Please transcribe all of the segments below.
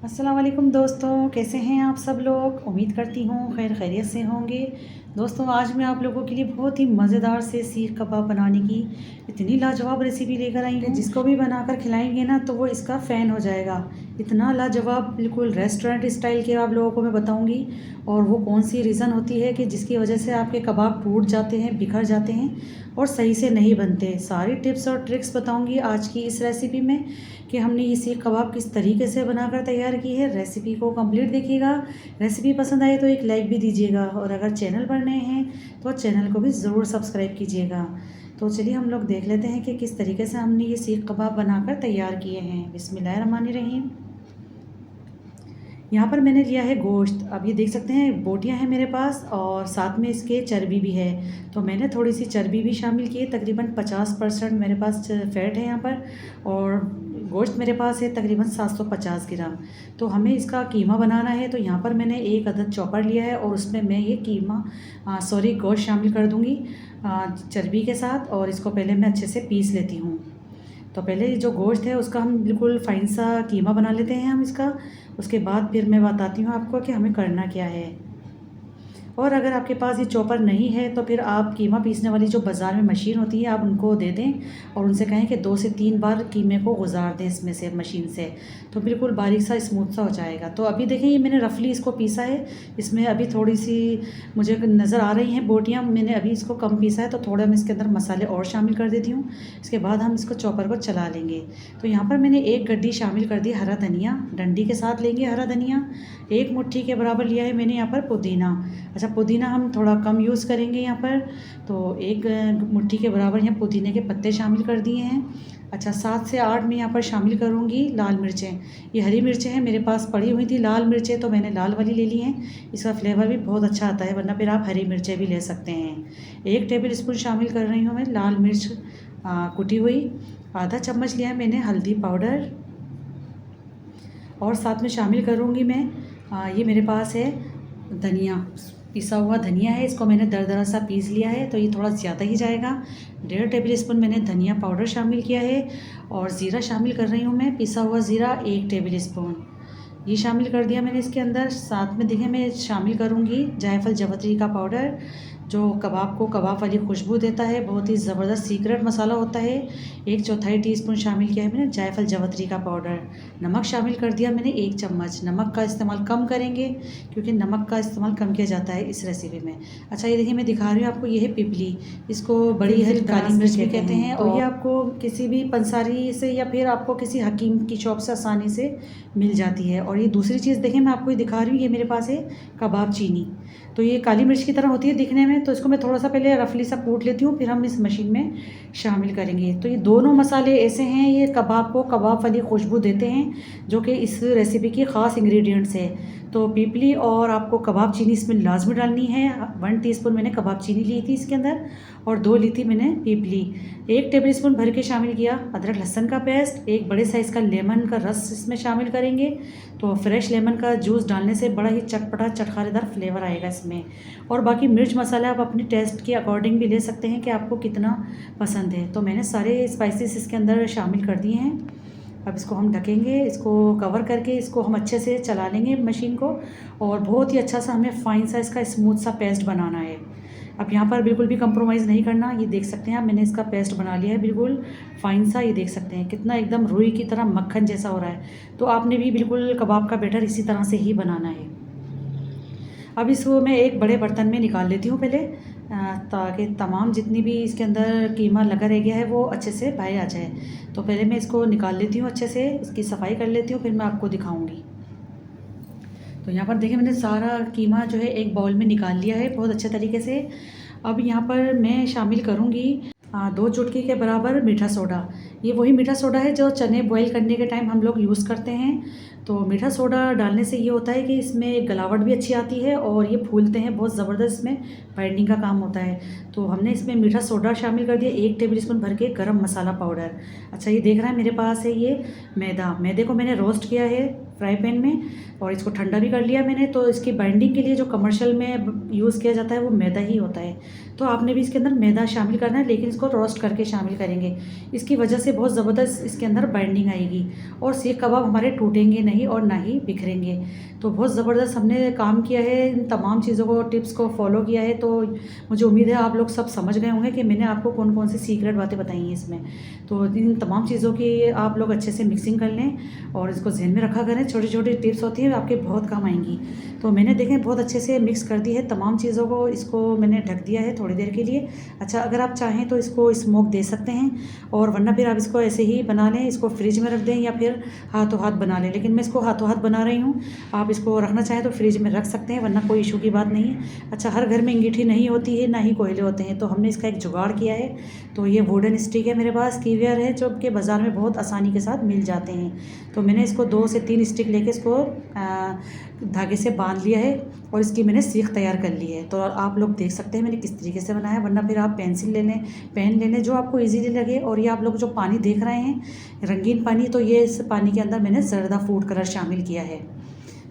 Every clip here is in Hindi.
अस्सलाम वालेकुम दोस्तों, कैसे हैं आप सब लोग। उम्मीद करती हूँ खैर खैरियत से होंगे। दोस्तों आज मैं आप लोगों के लिए बहुत ही मज़ेदार से सीख कबाब बनाने की इतनी लाजवाब रेसिपी लेकर आई हूँ, जिसको भी बनाकर खिलाएंगे ना तो वो इसका फ़ैन हो जाएगा। इतना लाजवाब बिल्कुल रेस्टोरेंट स्टाइल के आप लोगों को मैं बताऊँगी। और वो कौन सी रीज़न होती है कि जिसकी वजह से आपके कबाब टूट जाते हैं, बिखर जाते हैं और सही से नहीं बनते। सारी टिप्स और ट्रिक्स बताऊँगी आज की इस रेसिपी में कि हमने ये सीख कबाब किस तरीके से बनाकर तैयार की है। रेसिपी को कंप्लीट देखिएगा। रेसिपी पसंद आए तो एक लाइक भी दीजिएगा और अगर चैनल पर नए हैं तो चैनल को भी ज़रूर सब्सक्राइब कीजिएगा। तो चलिए हम लोग देख लेते हैं कि किस तरीके से हमने ये सीख कबाब बनाकर तैयार किए हैं। बिस्मिल्लाहिर्रहमानिर्रहीम। यहाँ पर मैंने लिया है गोश्त। अब ये देख सकते हैं बोटियाँ हैं मेरे पास और साथ में इसके चर्बी भी है। तो मैंने थोड़ी सी चर्बी भी शामिल की है। तकरीबन 50% मेरे पास फ़ैट है यहाँ पर। और गोश्त मेरे पास है तकरीबन 750 ग्राम। तो हमें इसका कीमा बनाना है। तो यहाँ पर मैंने एक अदद चॉपर लिया है और उसमें मैं ये गोश्त शामिल कर दूँगी चर्बी के साथ। और इसको पहले मैं अच्छे से पीस लेती हूँ। तो पहले जो गोश्त है उसका हम बिल्कुल फ़ाइन सा कीमा बना लेते हैं हम इसका। उसके बाद फिर मैं बताती हूँ आपको कि हमें करना क्या है। और अगर आपके पास ये चॉपर नहीं है तो फिर आप कीमा पीसने वाली जो बाज़ार में मशीन होती है आप उनको दे दें और उनसे कहें कि 2 से 3 बार कीमे को गुजार दें इसमें से मशीन से। तो बिल्कुल बारीक सा स्मूथ सा हो जाएगा। तो अभी देखें ये मैंने रफली इसको पीसा है। इसमें अभी थोड़ी सी मुझे नज़र आ रही हैं बोटियाँ। मैंने अभी इसको कम पीसा है तो थोड़ा मैं इसके अंदर मसाले और शामिल कर देती हूँ। इसके बाद हम इसको चॉपर को चला लेंगे। तो यहाँ पर मैंने एक गड्डी शामिल कर दी हरा धनिया। डंडी के साथ लेंगे हरा धनिया। एक मुट्ठी के बराबर लिया है मैंने यहाँ पर पुदीना। अच्छा पुदीना हम थोड़ा कम यूज़ करेंगे यहाँ पर। तो एक मुट्ठी के बराबर यहाँ पुदीने के पत्ते शामिल कर दिए हैं। अच्छा 7 से 8 मैं यहाँ पर शामिल करूँगी लाल मिर्चें। ये हरी मिर्चें हैं मेरे पास पड़ी हुई थी लाल मिर्चें तो मैंने लाल वाली ले ली हैं। इसका फ्लेवर भी बहुत अच्छा आता है, वरना फिर आप हरी मिर्चें भी ले सकते हैं। 1 टेबल स्पून शामिल कर रही हूँ मैं लाल मिर्च कुटी हुई। आधा चम्मच लिया है मैंने हल्दी पाउडर। और साथ में शामिल करूँगी मैं ये मेरे पास है धनिया, पिसा हुआ धनिया है। इसको मैंने दरदरा सा पीस लिया है तो ये थोड़ा ज़्यादा ही जाएगा। 1.5 टेबल स्पून मैंने धनिया पाउडर शामिल किया है। और ज़ीरा शामिल कर रही हूँ मैं, पिसा हुआ ज़ीरा 1 टेबल स्पून ये शामिल कर दिया मैंने इसके अंदर। साथ में देखिए मैं शामिल करूँगी जायफल जवतरी का पाउडर, जो कबाब को कबाब वाली खुशबू देता है। बहुत ही ज़बरदस्त सीक्रेट मसाला होता है। 1/4 टीस्पून शामिल किया है मैंने जायफल जवतरी का पाउडर। नमक शामिल कर दिया मैंने 1 चम्मच। नमक का इस्तेमाल कम करेंगे क्योंकि नमक का इस्तेमाल कम किया जाता है इस रेसिपी में। अच्छा ये देखिए मैं दिखा रही हूँ आपको, ये है पिपली। इसको बड़ी हरी काली मिर्च भी कहते हैं। और ये आपको किसी भी पंसारी से या फिर आपको किसी हकीम की शॉप से आसानी से मिल जाती है। और ये दूसरी चीज़ देखें मैं आपको ये दिखा रही हूँ, ये मेरे पास है कबाब चीनी। तो ये काली मिर्च की तरह होती है दिखने में। तो इसको मैं थोड़ा सा पहले रफली सा कूट लेती हूँ, फिर हम इस मशीन में शामिल करेंगे। तो ये दोनों मसाले ऐसे हैं, ये कबाब को कबाब वाली खुशबू देते हैं, जो कि इस रेसिपी की ख़ास इंग्रेडिएंट्स है। तो पीपली और आपको कबाब चीनी इसमें लाजमी डालनी है। 1 टीस्पून मैंने कबाब चीनी ली थी इसके अंदर और 2 ली थी मैंने पीपली। 1 टेबल स्पून भर के शामिल किया अदरक लहसुन का पेस्ट। एक बड़े साइज़ का लेमन का रस इसमें शामिल करेंगे। तो फ्रेश लेमन का जूस डालने से बड़ा ही चटपटा चटखारेदार फ्लेवर आएगा इसमें। और बाकी मिर्च मसाला आप अपने टेस्ट के अकॉर्डिंग भी ले सकते हैं कि आपको कितना पसंद है। तो मैंने सारे स्पाइसेस इसके अंदर शामिल कर दिए हैं। अब इसको हम ढकेंगे, इसको कवर करके इसको हम अच्छे से चला लेंगे मशीन को। और बहुत ही अच्छा सा हमें फाइन सा इसका स्मूथ सा पेस्ट बनाना है। अब यहाँ पर बिल्कुल भी कंप्रोमाइज़ नहीं करना। ये देख सकते हैं आप, मैंने इसका पेस्ट बना लिया है बिल्कुल फाइन सा। ये देख सकते हैं कितना एकदम रुई की तरह मक्खन जैसा हो रहा है। तो आपने भी बिल्कुल कबाब का बैटर इसी तरह से ही बनाना है। अब इसको मैं एक बड़े बर्तन में निकाल लेती हूँ पहले, ताकि तमाम जितनी भी इसके अंदर कीमा लगा रह गया है वो अच्छे से बाहर आ जाए। तो पहले मैं इसको निकाल लेती हूँ अच्छे से, इसकी सफाई कर लेती हूँ, फिर मैं आपको दिखाऊंगी। तो यहाँ पर देखिए मैंने सारा कीमा जो है एक बाउल में निकाल लिया है बहुत अच्छे तरीके से। अब यहाँ पर मैं शामिल करूँगी 2 चुटकी के बराबर मीठा सोडा। ये वही मीठा सोडा है जो चने बॉईल करने के टाइम हम लोग यूज़ करते हैं। तो मीठा सोडा डालने से ये होता है कि इसमें गलावट भी अच्छी आती है और ये फूलते हैं बहुत ज़बरदस्त, इसमें बाइंडिंग का काम होता है। तो हमने इसमें मीठा सोडा शामिल कर दिया। 1 टेबल स्पून भर के गरम मसाला पाउडर। अच्छा ये देख रहा है मेरे पास है ये मैदा। मैदे को मैंने रोस्ट किया है फ्राई पैन में और इसको ठंडा भी कर लिया मैंने। तो इसकी बाइंडिंग के लिए जो कमर्शियल में यूज़ किया जाता है वो मैदा ही होता है, तो आपने भी इसके अंदर मैदा शामिल करना है, लेकिन इसको रोस्ट करके शामिल करेंगे। इसकी वजह से बहुत ज़बरदस्त इसके अंदर बाइंडिंग आएगी और सीख कबाब हमारे टूटेंगे नहीं और ना ही बिखरेंगे। तो बहुत ज़बरदस्त हमने काम किया है, इन तमाम चीज़ों को, टिप्स को फॉलो किया है। तो मुझे उम्मीद है आप लोग सब समझ गए होंगे कि मैंने आपको कौन कौन सी सीक्रेट बातें बताई हैं इसमें। तो इन तमाम चीज़ों की आप लोग अच्छे से मिक्सिंग कर लें और इसको ज़हन में रखा करें। छोटी छोटी टिप्स होती हैं, आपके बहुत काम आएंगी। तो मैंने देखें बहुत अच्छे से मिक्स कर दी है तमाम चीज़ों को, इसको मैंने ढक दिया है थोड़ी देर के लिए। अच्छा, अगर आप चाहें तो इसको स्मोक दे सकते हैं, और वरना फिर आप इसको ऐसे ही बना लें, इसको फ्रिज में रख दें या फिर हाथों हाथ बना लें। लेकिन मैं इसको हाथों हाथ बना रही हूँ, आप इसको रखना चाहें तो फ्रिज में रख सकते हैं, वरना कोई इशू की बात नहीं है। अच्छा, हर घर में अंगीठी नहीं होती है, ना ही कोयले होते हैं, तो हमने इसका एक जुगाड़ किया है। तो ये वुडन स्टिक है मेरे पास, कीवेयर है, जो कि बाज़ार में बहुत आसानी के साथ मिल जाते हैं। तो मैंने इसको 2 से 3 स्टिक लेके इसको धागे से बांध लिया है और इसकी मैंने सीख तैयार कर ली है। तो आप लोग देख सकते हैं मैंने किस तरीके से बनाया, वरना फिर आप पेंसिल ले लें, पेन ले लें, जो आपको इजीली लगे। और ये आप लोग जो पानी देख रहे हैं रंगीन पानी, तो ये इस पानी के अंदर मैंने ज़र्दा फूड कलर शामिल किया है।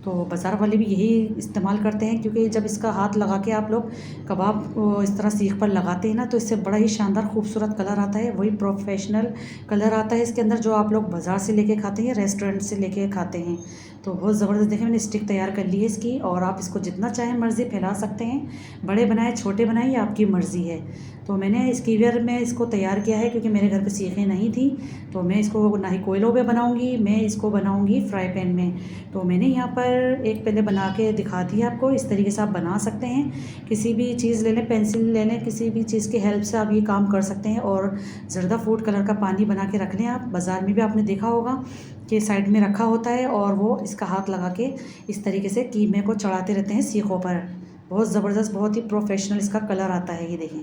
तो बाज़ार वाले भी यही इस्तेमाल करते हैं, क्योंकि जब इसका हाथ लगा के आप लोग कबाब को इस तरह सीख पर लगाते हैं ना, तो इससे बड़ा ही शानदार खूबसूरत कलर आता है। वही प्रोफेशनल कलर आता है इसके अंदर, जो आप लोग बाज़ार से लेके खाते हैं, रेस्टोरेंट से लेके खाते हैं। तो बहुत ज़बरदस्त देखें मैंने स्टिक तैयार कर ली है इसकी, और आप इसको जितना चाहें मर्ज़ी फैला सकते हैं, बड़े बनाए छोटे बनाए ये आपकी मर्ज़ी है। तो मैंने स्कीवियर में इसको तैयार किया है, क्योंकि मेरे घर पे सीखें नहीं थी, तो मैं इसको ना ही कोयलों पे बनाऊंगी, मैं इसको बनाऊंगी फ्राई पैन में। तो मैंने यहाँ पर एक पहले बना के दिखा दी आपको, इस तरीके से आप बना सकते हैं। किसी भी चीज़ ले लें, पेंसिल ले लें, किसी भी चीज़ की हेल्प से आप ये काम कर सकते हैं। और ज़र्दा फूड कलर का पानी बना के रख लें आप, बाज़ार में भी आपने देखा होगा कि साइड में रखा होता है, और वो इसका हाथ लगा के इस तरीके से कीमे को चढ़ाते रहते हैं सीखों पर। बहुत ज़बरदस्त, बहुत ही प्रोफेशनल इसका कलर आता है। ये देखें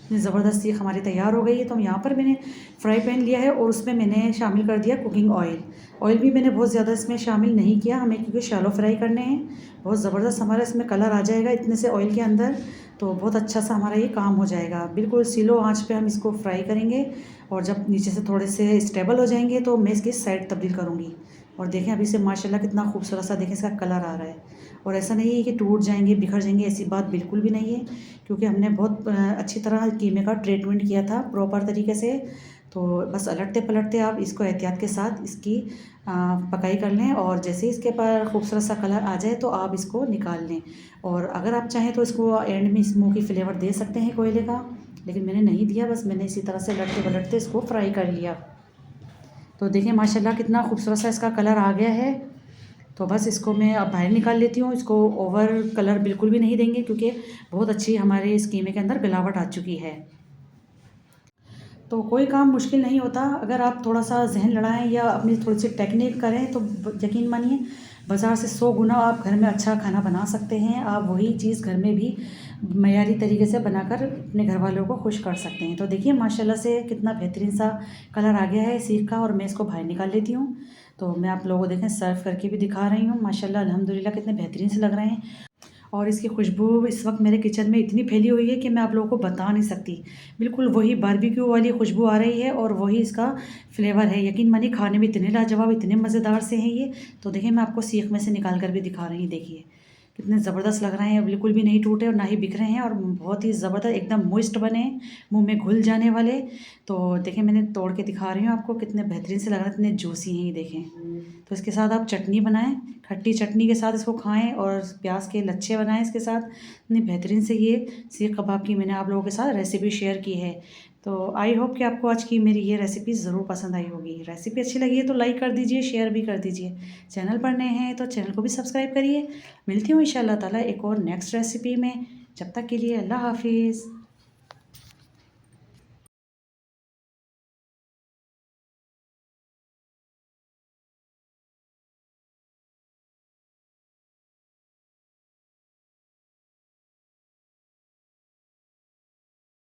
इतनी ज़बरदस्त सीख हमारी तैयार हो गई है। तो यहाँ पर मैंने फ्राई पैन लिया है और उसमें मैंने शामिल कर दिया कुकिंग ऑयल। ऑयल भी मैंने बहुत ज़्यादा इसमें शामिल नहीं किया, हमें क्योंकि शैलो फ्राई करने हैं। बहुत ज़बरदस्त हमारा इसमें कलर आ जाएगा इतने से ऑयल के अंदर, तो बहुत अच्छा सा हमारा ये काम हो जाएगा। बिल्कुल स्लो आंच पे हम इसको फ्राई करेंगे, और जब नीचे से थोड़े से स्टेबल हो जाएंगे तो मैं इसकी साइड तब्दील करूँगी। और देखें अभी से माशाल्लाह कितना खूबसूरत सा देखें इसका कलर आ रहा है। और ऐसा नहीं है कि टूट जाएंगे, बिखर जाएंगे, ऐसी बात बिल्कुल भी नहीं है, क्योंकि हमने बहुत अच्छी तरह कीमे का ट्रीटमेंट किया था प्रॉपर तरीके से। तो बस अलटते पलटते आप इसको एहतियात के साथ इसकी पकाई कर लें, और जैसे इसके पर खूबसूरत सा कलर आ जाए तो आप इसको निकाल लें। और अगर आप चाहें तो इसको एंड में स्मोकी फ्लेवर दे सकते हैं कोयले का, लेकिन मैंने नहीं दिया, बस मैंने इसी तरह से लटते पलटते इसको फ्राई कर लिया। तो देखें माशाल्लाह कितना खूबसूरत सा इसका कलर आ गया है। तो बस इसको मैं अब बाहर निकाल लेती हूँ। इसको ओवर कलर बिल्कुल भी नहीं देंगे, क्योंकि बहुत अच्छी हमारे इस कीमे के अंदर गलावट आ चुकी है। तो कोई काम मुश्किल नहीं होता, अगर आप थोड़ा सा जहन लड़ाएं या अपनी थोड़ी सी टेक्निक करें तो यकीन मानिए बाज़ार से 100 गुना आप घर में अच्छा खाना बना सकते हैं। आप वही चीज़ घर में भी मयारी तरीके से बनाकर अपने घर वालों को खुश कर सकते हैं। तो देखिए माशाल्लाह से कितना बेहतरीन सा कलर आ गया है सीख का, और मैं इसको बाहर निकाल लेती हूँ। तो मैं आप लोगों को देखें सर्व करके भी दिखा रही हूँ। माशाल्लाह अल्हम्दुलिल्लाह कितने बेहतरीन से लग रहे हैं, और इसकी खुशबू इस वक्त मेरे किचन में इतनी फैली हुई है कि मैं आप लोगों को बता नहीं सकती। बिल्कुल वही बारबेक्यू वाली खुशबू आ रही है, और वही इसका फ्लेवर है। यकीन मानिए खाने में इतने लाजवाब, इतने मज़ेदार से हैं ये। तो देखिए मैं आपको सीख में से निकाल कर भी दिखा रही हूँ। देखिए कितने ज़बरदस्त लग रहे हैं, बिल्कुल भी नहीं टूटे और ना ही बिखरे हैं, और बहुत ही ज़बरदस्त एकदम मॉइस्ट बने हैं, मुंह में घुल जाने वाले। तो देखिए मैंने तोड़ के दिखा रही हूँ आपको, कितने बेहतरीन से लग रहे हैं, इतने जूसी हैं ये देखें। तो इसके साथ आप चटनी बनाएं, खट्टी चटनी के साथ इसको खाएं, और प्याज के लच्छे बनाएं इसके साथ। इतनी बेहतरीन से ये सीख कबाब की मैंने आप लोगों के साथ रेसिपी शेयर की है। तो आई होप कि आपको आज की मेरी ये रेसिपी ज़रूर पसंद आई होगी। रेसिपी अच्छी लगी है तो लाइक कर दीजिए, शेयर भी कर दीजिए। चैनल पर नए हैं तो चैनल को भी सब्सक्राइब करिए। मिलती हूँ इंशाअल्लाह ताला एक और नेक्स्ट रेसिपी में। जब तक के लिए अल्लाह हाफिज़।